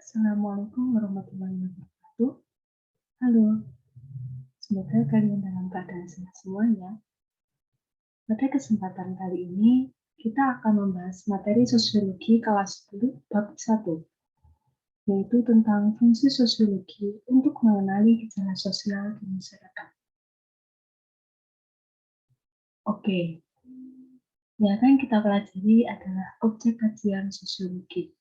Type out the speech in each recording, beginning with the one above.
Assalamualaikum warahmatullahi wabarakatuh. Halo, semoga kalian dalam keadaan sehat semuanya. Pada kesempatan kali ini, kita akan membahas materi sosiologi kelas 10 bab 1, yaitu tentang fungsi sosiologi untuk mengenali gejala sosial di masyarakat. Oke, yang akan kita pelajari adalah objek kajian sosiologi.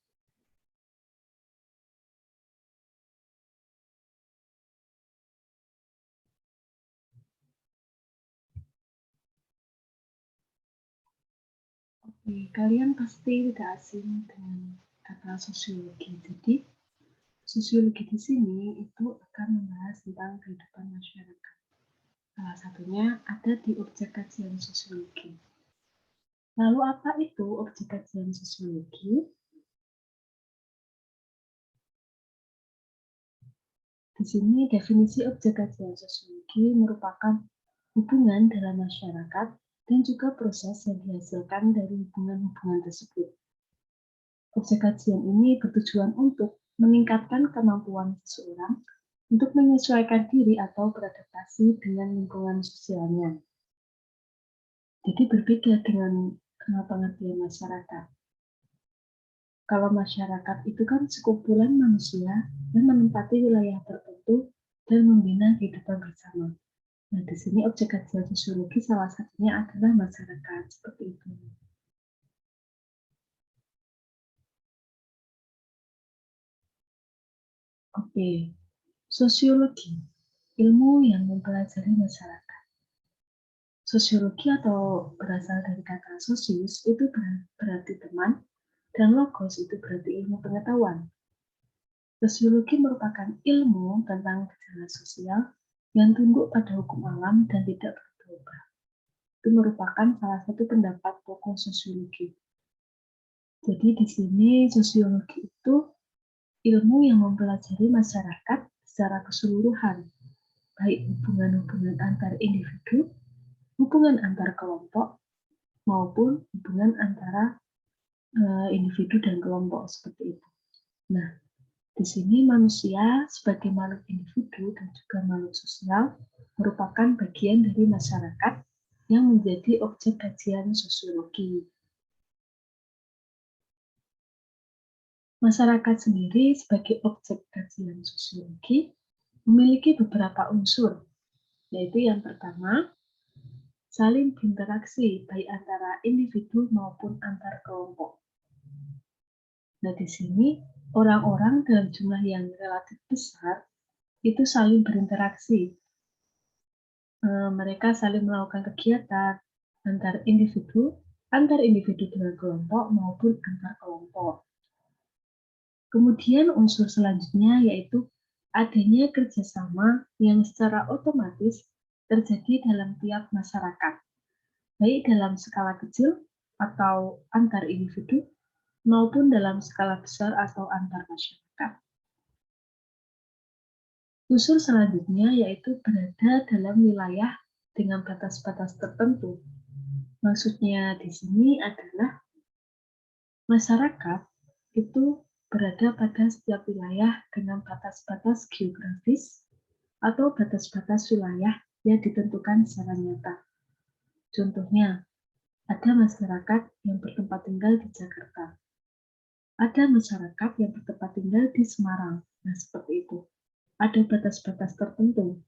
Oke, kalian pasti tidak asing dengan kata sosiologi. Jadi, sosiologi di sini itu akan membahas tentang kehidupan masyarakat. Salah satunya ada di objek kajian sosiologi. Lalu apa itu objek kajian sosiologi? Di sini definisi objek kajian sosiologi merupakan hubungan dalam masyarakat dan juga proses yang dihasilkan dari hubungan-hubungan tersebut. Objek kajian ini bertujuan untuk meningkatkan kemampuan seseorang untuk menyesuaikan diri atau beradaptasi dengan lingkungan sosialnya. Jadi berbeda dengan pengertian masyarakat. Kalau masyarakat itu kan sekumpulan manusia yang menempati wilayah tertentu dan membina kehidupan bersama. Nah, di sini objek kajian sosiologi salah satunya adalah masyarakat, seperti itu. Oke, sosiologi, ilmu yang mempelajari masyarakat. Sosiologi atau berasal dari kata sosius itu berarti teman, dan logos itu berarti ilmu pengetahuan. Sosiologi merupakan ilmu tentang gejala sosial yang tunduk pada hukum alam dan tidak berubah. Itu merupakan salah satu pendapat tokoh sosiologi. Jadi di sini sosiologi itu ilmu yang mempelajari masyarakat secara keseluruhan, baik hubungan-hubungan antar individu, hubungan antar kelompok, maupun hubungan antara individu dan kelompok seperti itu. Nah, di sini manusia sebagai makhluk individu dan juga makhluk sosial merupakan bagian dari masyarakat yang menjadi objek kajian sosiologi. Masyarakat sendiri sebagai objek kajian sosiologi memiliki beberapa unsur, yaitu yang pertama, saling berinteraksi baik antara individu maupun antar kelompok. Nah, di sini orang-orang dalam jumlah yang relatif besar itu saling berinteraksi. Mereka saling melakukan kegiatan antar individu dengan kelompok maupun antar kelompok. Kemudian unsur selanjutnya yaitu adanya kerjasama yang secara otomatis terjadi dalam tiap masyarakat, baik dalam skala kecil atau antar individu maupun dalam skala besar atau antar masyarakat. Unsur selanjutnya yaitu berada dalam wilayah dengan batas-batas tertentu. Maksudnya di sini adalah masyarakat itu berada pada setiap wilayah dengan batas-batas geografis atau batas-batas wilayah yang ditentukan secara nyata. Contohnya, ada masyarakat yang bertempat tinggal di Jakarta. Ada masyarakat yang bertempat tinggal di Semarang. Nah, seperti itu. Ada batas-batas tertentu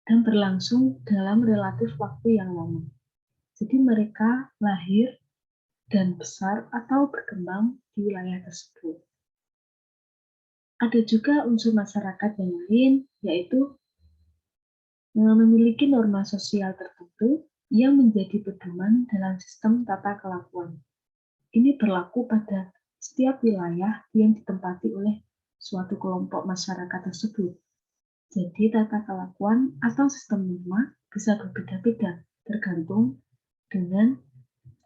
dan berlangsung dalam relatif waktu yang lama. Jadi mereka lahir dan besar atau berkembang di wilayah tersebut. Ada juga unsur masyarakat yang lain, yaitu memiliki norma sosial tertentu yang menjadi pedoman dalam sistem tata kelakuan. Ini berlaku pada setiap wilayah yang ditempati oleh suatu kelompok masyarakat tersebut. Jadi tata kelakuan atau sistem norma bisa berbeda-beda tergantung dengan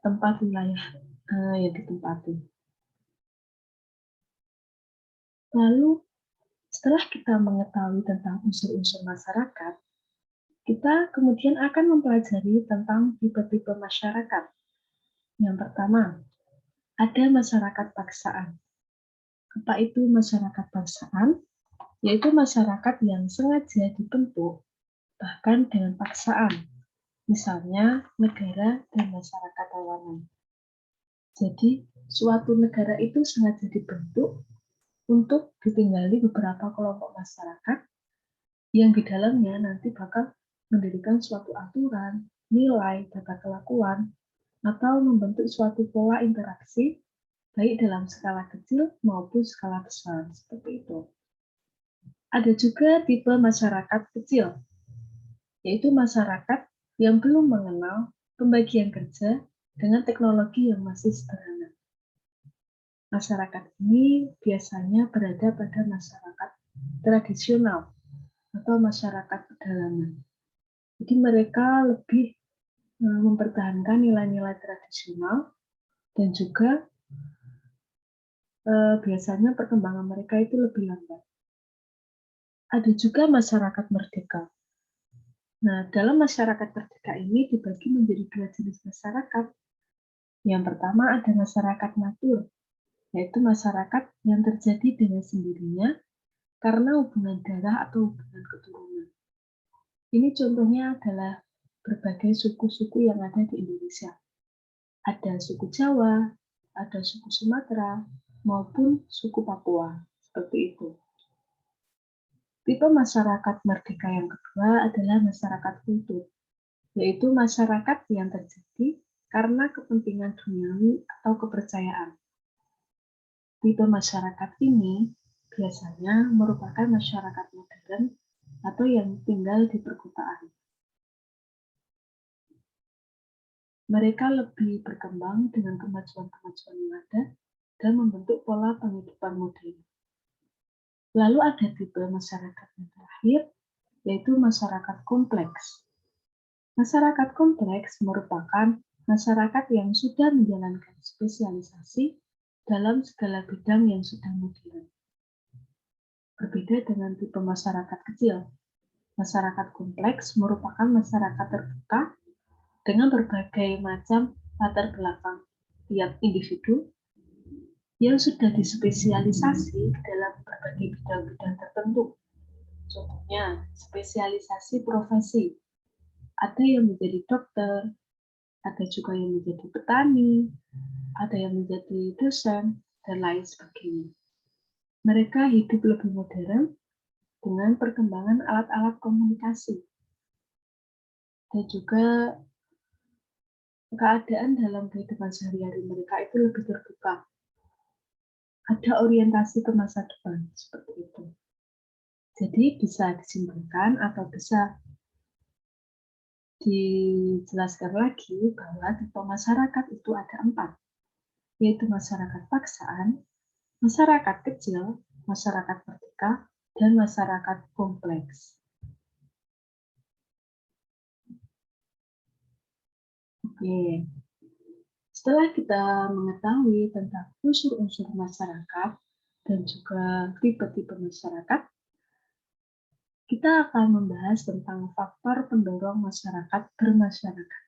tempat wilayah yang ditempati. Lalu setelah kita mengetahui tentang unsur-unsur masyarakat, kita kemudian akan mempelajari tentang tipe-tipe masyarakat. Yang pertama, ada masyarakat paksaan. Apa itu masyarakat bangsaan? Yaitu masyarakat yang sengaja dibentuk bahkan dengan paksaan, misalnya negara dan masyarakat tawanan. Jadi, suatu negara itu sengaja dibentuk untuk ditinggali beberapa kelompok masyarakat yang di dalamnya nanti bakal mendirikan suatu aturan, nilai, tata kelakuan, atau membentuk suatu pola interaksi baik dalam skala kecil maupun skala besar, seperti itu. Ada juga tipe masyarakat kecil, yaitu masyarakat yang belum mengenal pembagian kerja dengan teknologi yang masih sederhana. Masyarakat ini biasanya berada pada masyarakat tradisional atau masyarakat pedalaman. Jadi mereka lebih mempertahankan nilai-nilai tradisional dan juga biasanya perkembangan mereka itu lebih lambat. Ada juga masyarakat merdeka. Nah, dalam masyarakat merdeka ini dibagi menjadi dua jenis masyarakat. Yang pertama ada masyarakat natur, yaitu masyarakat yang terjadi dengan sendirinya karena hubungan darah atau hubungan keturunan. Ini contohnya adalah berbagai suku-suku yang ada di Indonesia. Ada suku Jawa, ada suku Sumatera, maupun suku Papua, seperti itu. Tipe masyarakat merdeka yang kedua adalah masyarakat kultur, yaitu masyarakat yang terjadi karena kepentingan duniawi atau kepercayaan. Tipe masyarakat ini biasanya merupakan masyarakat modern atau yang tinggal di perkotaan. Mereka lebih berkembang dengan kemajuan-kemajuan yang ada dan membentuk pola penghidupan modern. Lalu ada tipe masyarakat yang terakhir, yaitu masyarakat kompleks. Masyarakat kompleks merupakan masyarakat yang sudah menjalankan spesialisasi dalam segala bidang yang sudah modern. Berbeda dengan tipe masyarakat kecil, masyarakat kompleks merupakan masyarakat terbuka dengan berbagai macam latar belakang tiap individu yang sudah dispesialisasi dalam berbagai bidang-bidang tertentu. Contohnya, spesialisasi profesi. Ada yang menjadi dokter, ada juga yang menjadi petani, ada yang menjadi dosen, dan lain sebagainya. Mereka hidup lebih modern dengan perkembangan alat-alat komunikasi. Dan juga keadaan dalam kehidupan sehari-hari mereka itu lebih terbuka. Ada orientasi ke masa depan, seperti itu. Jadi bisa disimpulkan atau bisa dijelaskan lagi bahwa tipe masyarakat itu ada 4, yaitu masyarakat paksaan, masyarakat kecil, masyarakat merdeka, dan masyarakat kompleks. Oke, setelah kita mengetahui tentang unsur-unsur masyarakat dan juga tipe-tipe masyarakat, kita akan membahas tentang faktor pendorong masyarakat bermasyarakat.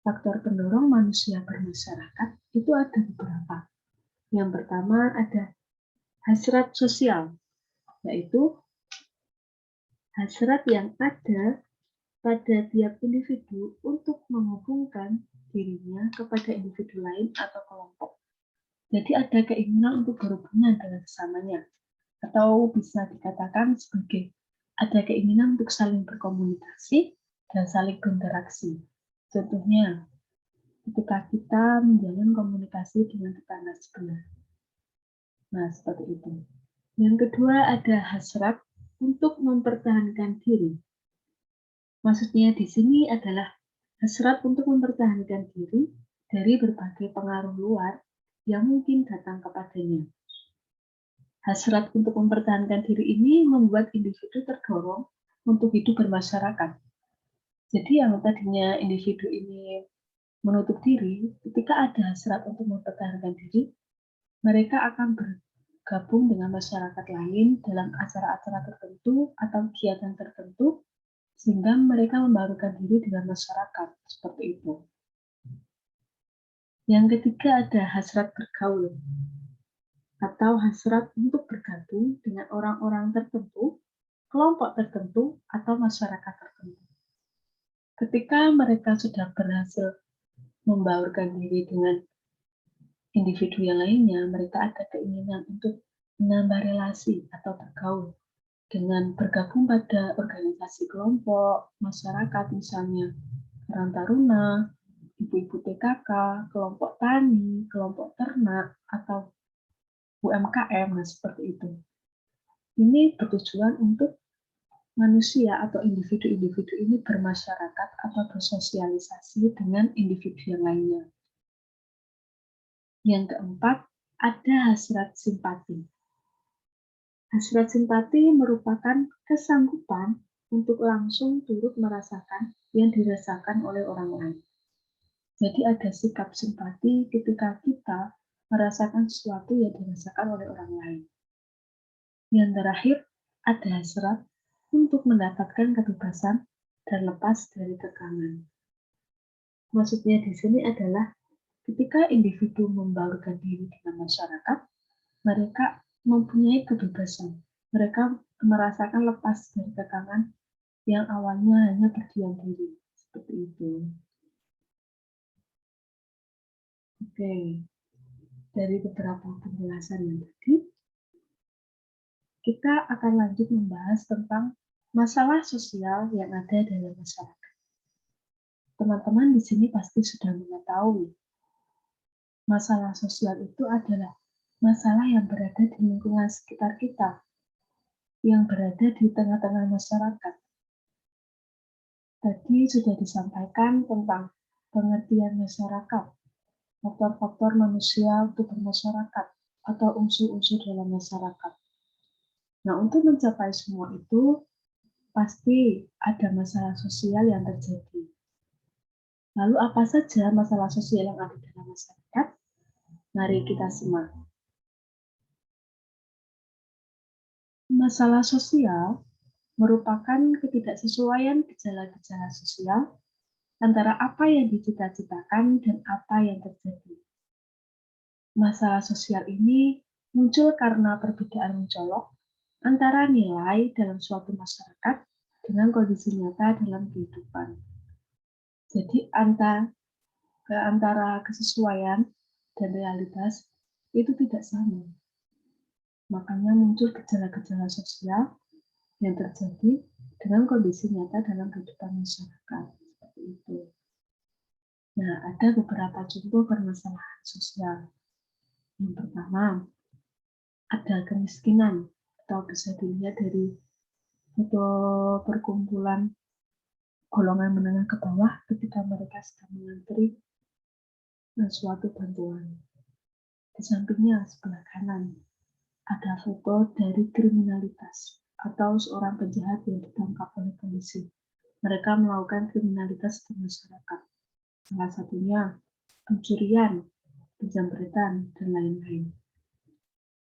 Faktor pendorong manusia bermasyarakat itu ada beberapa. Yang pertama ada hasrat sosial, yaitu hasrat yang ada pada tiap individu untuk menghubungkan dirinya kepada individu lain atau kelompok. Jadi ada keinginan untuk berhubungan dengan sesamanya, atau bisa dikatakan sebagai ada keinginan untuk saling berkomunikasi dan saling berinteraksi. Contohnya, ketika kita menjalin komunikasi dengan tetangga sebelah. Nah, seperti itu. Yang kedua ada hasrat untuk mempertahankan diri. Maksudnya di sini adalah hasrat untuk mempertahankan diri dari berbagai pengaruh luar yang mungkin datang kepadanya. Hasrat untuk mempertahankan diri ini membuat individu terdorong untuk hidup bermasyarakat. Jadi yang tadinya individu ini menutup diri, ketika ada hasrat untuk mempertahankan diri, mereka akan bergabung dengan masyarakat lain dalam acara-acara tertentu atau kegiatan tertentu, sehingga mereka membarukan diri dengan masyarakat, seperti itu. Yang ketiga ada hasrat bergaul. atau hasrat untuk bergabung dengan orang-orang tertentu, kelompok tertentu, atau masyarakat tertentu. Ketika mereka sudah berhasil membaurkan diri dengan individu yang lainnya, mereka ada keinginan untuk menambah relasi atau bergaul dengan bergabung pada organisasi kelompok, masyarakat misalnya Karang Taruna, ibu-ibu PKK, kelompok tani, kelompok ternak, atau UMKM, nah seperti itu. Ini bertujuan untuk manusia atau individu-individu ini bermasyarakat atau bersosialisasi dengan individu yang lainnya. Yang keempat, ada hasrat simpati. Hasrat simpati merupakan kesanggupan untuk langsung turut merasakan yang dirasakan oleh orang lain. Jadi ada sikap simpati ketika kita merasakan sesuatu yang dirasakan oleh orang lain. Yang terakhir, ada hasrat untuk mendapatkan kebebasan dan lepas dari kekangan. Maksudnya di sini adalah ketika individu membaurkan diri dengan masyarakat, mereka mempunyai kebebasan. Mereka merasakan lepas dari kekangan yang awalnya hanya berdiam diri. Seperti itu. Oke, dari beberapa penjelasan yang tadi, kita akan lanjut membahas tentang masalah sosial yang ada dalam masyarakat. Teman-teman di sini pasti sudah mengetahui masalah sosial itu adalah masalah yang berada di lingkungan sekitar kita, yang berada di tengah-tengah masyarakat. Tadi sudah disampaikan tentang pengertian masyarakat, faktor-faktor manusia untuk bermasyarakat, atau unsur-unsur dalam masyarakat. Nah, untuk mencapai semua itu, pasti ada masalah sosial yang terjadi. Lalu apa saja masalah sosial yang ada dalam masyarakat? Mari kita simak. Masalah sosial merupakan ketidaksesuaian gejala-gejala sosial antara apa yang dicita-citakan dan apa yang terjadi. Masalah sosial ini muncul karena perbedaan mencolok antara nilai dalam suatu masyarakat dengan kondisi nyata dalam kehidupan. Jadi antara kesesuaian dan realitas itu tidak sama. Makanya muncul gejala-gejala sosial yang terjadi dengan kondisi nyata dalam kehidupan masyarakat. Seperti itu. Nah, ada beberapa contoh permasalahan sosial. Yang pertama, ada kemiskinan, atau bisa dilihat dari foto perkumpulan golongan menengah ke bawah ketika mereka sedang mengantri suatu bantuan. Di sampingnya sebelah kanan ada foto dari kriminalitas atau seorang penjahat yang ditangkap oleh polisi. Mereka melakukan kriminalitas di masyarakat. Salah satunya pencurian, penjamretan, dan lain-lain.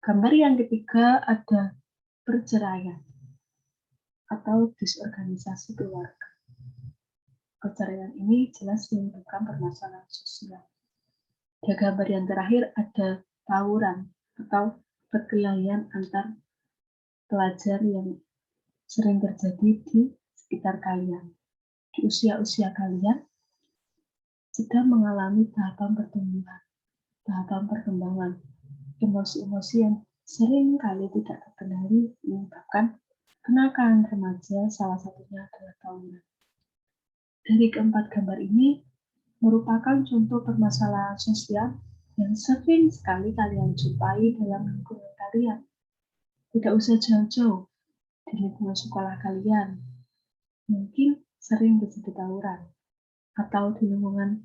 Gambar yang ketiga ada perceraian atau disorganisasi keluarga. Perceraian ini jelas menimbulkan permasalahan sosial. Di gambar yang terakhir ada tawuran atau perkelahian antar pelajar yang sering terjadi di sekitar kalian. Di usia-usia kalian sedang mengalami tahapan pertumbuhan, tahapan perkembangan, emosi-emosi yang sering kali tidak terkendali menyebabkan kenakalan remaja, salah satunya adalah tawuran. Dari keempat gambar ini merupakan contoh permasalahan sosial yang sering sekali kalian jumpai dalam lingkungan kalian. Tidak usah jauh-jauh, di lingkungan sekolah kalian, mungkin sering terjadi tawuran, atau di lingkungan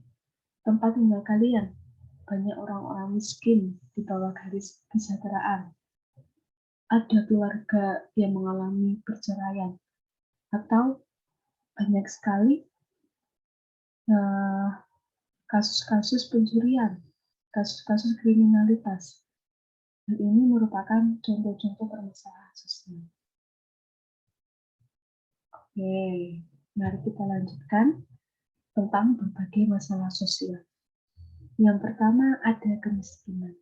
tempat tinggal kalian, banyak orang-orang miskin di bawah garis kesejahteraan. Ada keluarga yang mengalami perceraian, atau banyak sekali kasus-kasus pencurian, kasus-kasus kriminalitas. Hal ini merupakan contoh-contoh permasalahan sosial. Oke, mari kita lanjutkan tentang berbagai masalah sosial. Yang pertama ada kemiskinan.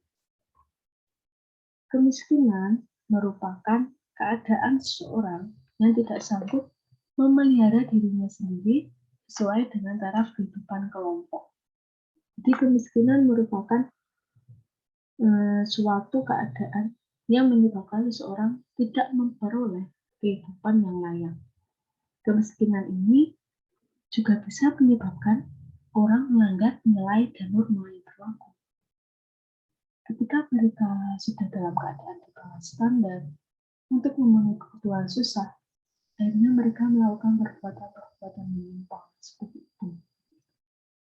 Kemiskinan merupakan keadaan seseorang yang tidak sanggup memelihara dirinya sendiri sesuai dengan taraf kehidupan kelompok. Jadi kemiskinan merupakan suatu keadaan yang menyebabkan seseorang tidak memperoleh kehidupan yang layak. Kemiskinan ini juga bisa menyebabkan orang melanggar nilai dan norma yang berlaku. Ketika mereka sudah dalam keadaan di bawah standar untuk memenuhi kebutuhan susah, akhirnya mereka melakukan perbuatan-perbuatan menyimpang seperti itu.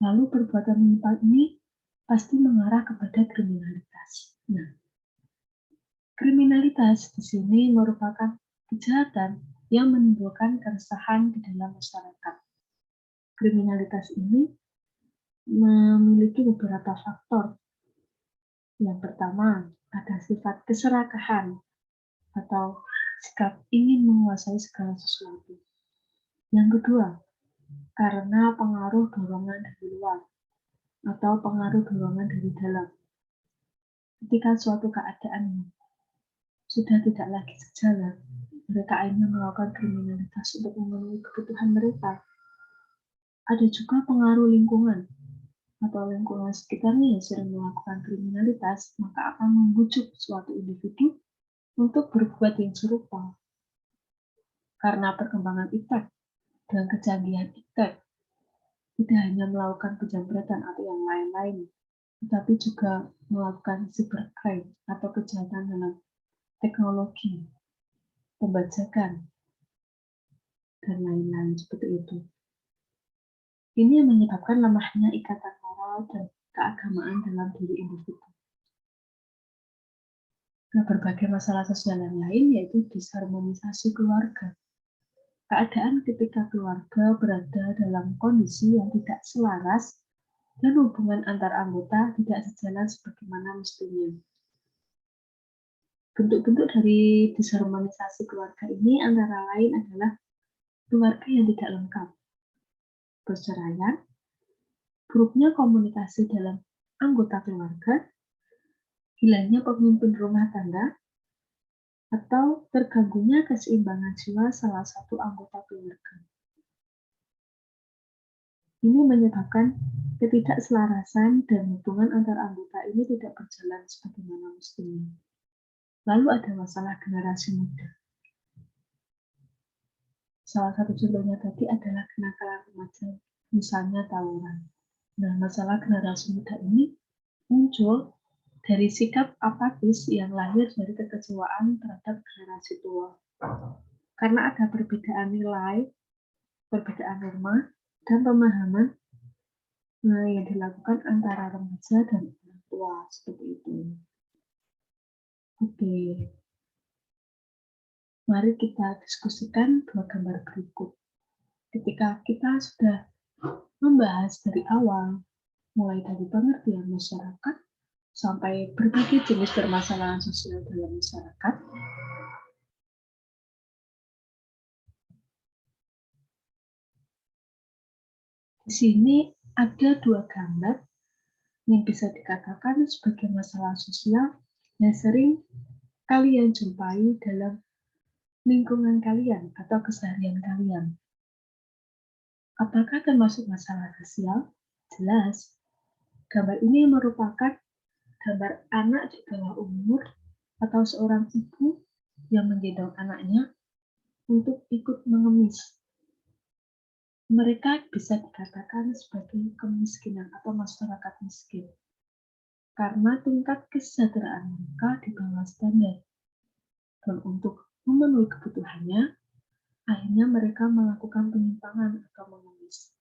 Lalu perbuatan menyimpang ini pasti mengarah kepada kriminalitas. Nah, kriminalitas di sini merupakan kejahatan yang menimbulkan keresahan di dalam masyarakat. Kriminalitas ini memiliki beberapa faktor. Yang pertama, ada sifat keserakahan atau sikap ingin menguasai segala sesuatu. Yang kedua, karena pengaruh dorongan dari luar atau pengaruh dorongan dari dalam. Ketika suatu keadaan sudah tidak lagi sejalan, mereka akhirnya melakukan kriminalitas untuk memenuhi kebutuhan mereka. Ada juga pengaruh lingkungan atau lingkungan sekitarnya yang sering melakukan kriminalitas, maka akan membujuk suatu individu untuk berbuat yang serupa. Karena perkembangan iptek dan kecanggihan iptek, tidak hanya melakukan penjamretan atau yang lain-lain, tetapi juga melakukan cybercrime atau kejahatan dalam teknologi, pembajakan, dan lain-lain seperti itu. Ini yang menyebabkan lemahnya ikatan moral dan keagamaan dalam diri individu. Nah, berbagai masalah sosial yang lain yaitu disharmonisasi keluarga. Keadaan ketika keluarga berada dalam kondisi yang tidak selaras dan hubungan antar anggota tidak sejalan sebagaimana mestinya. Bentuk-bentuk dari disharmonisasi keluarga ini antara lain adalah keluarga yang tidak lengkap, perceraian, buruknya komunikasi dalam anggota keluarga, hilangnya pemimpin rumah tangga, atau terganggunya keseimbangan jiwa salah satu anggota keluarga. Ini menyebabkan ketidakselarasan dan hubungan antar anggota ini tidak berjalan sebagaimana mestinya. Lalu ada masalah generasi muda. Salah satu contohnya tadi adalah kenakalan remaja, misalnya tawuran. Nah, masalah generasi muda ini muncul dari sikap apatis yang lahir dari kekecewaan terhadap generasi tua. Karena ada perbedaan nilai, perbedaan norma, dan pemahaman yang dilakukan antara remaja dan orang tua, seperti itu. Oke, mari kita diskusikan dua gambar berikut. Ketika kita sudah membahas dari awal, mulai dari pengertian masyarakat sampai berbagai jenis permasalahan sosial dalam masyarakat, di sini ada dua gambar yang bisa dikatakan sebagai masalah sosial yang sering kalian jumpai dalam lingkungan kalian atau keseharian kalian. Apakah termasuk masalah rasial? Jelas. Gambar ini merupakan gambar anak di bawah umur atau seorang ibu yang menggendong anaknya untuk ikut mengemis. Mereka bisa dikatakan sebagai kemiskinan atau masyarakat miskin karena tingkat kesejahteraan mereka di bawah standar. Dan untuk memenuhi kebutuhannya, akhirnya mereka melakukan penyimpangan atau mengemis.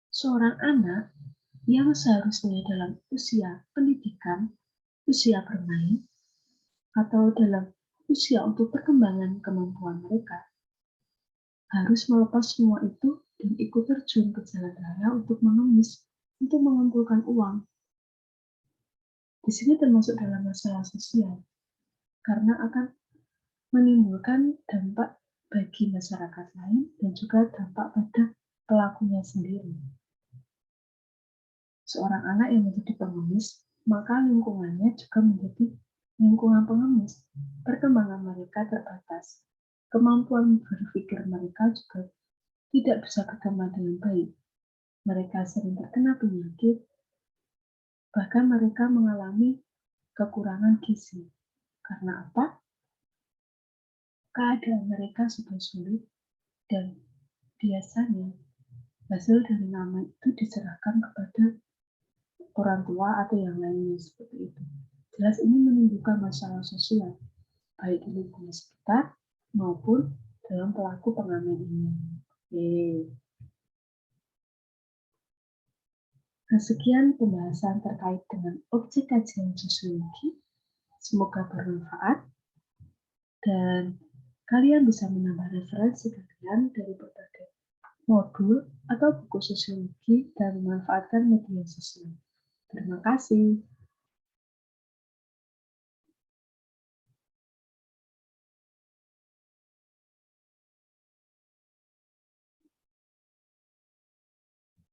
Seorang anak yang seharusnya dalam usia pendidikan, usia bermain, atau dalam usia untuk perkembangan kemampuan mereka, harus melepas semua itu dan ikut terjun ke jalan raya untuk mengemis, untuk mengumpulkan uang. Di sini termasuk dalam masalah sosial, karena akan menimbulkan dampak bagi masyarakat lain dan juga dampak pada pelakunya sendiri. Seorang anak yang menjadi pengemis, maka lingkungannya juga menjadi lingkungan pengemis, perkembangan mereka terbatas. Kemampuan berpikir mereka juga tidak bisa berkembang dengan baik. Mereka sering terkena penyakit, bahkan mereka mengalami kekurangan gizi. Karena apa? Keadaan mereka sudah sulit dan biasanya hasil dari nama itu diserahkan kepada orang tua atau yang lainnya seperti itu. Jelas ini menimbulkan masalah sosial, baik di lingkungan sekitar maupun dalam pelaku pengamen ini. Oke. Sekian pembahasan terkait dengan objek kajian sosiologi. Semoga bermanfaat dan kalian bisa menambah referensi kalian dari berbagai modul atau buku sosiologi dan memanfaatkan media sosial. Terima kasih.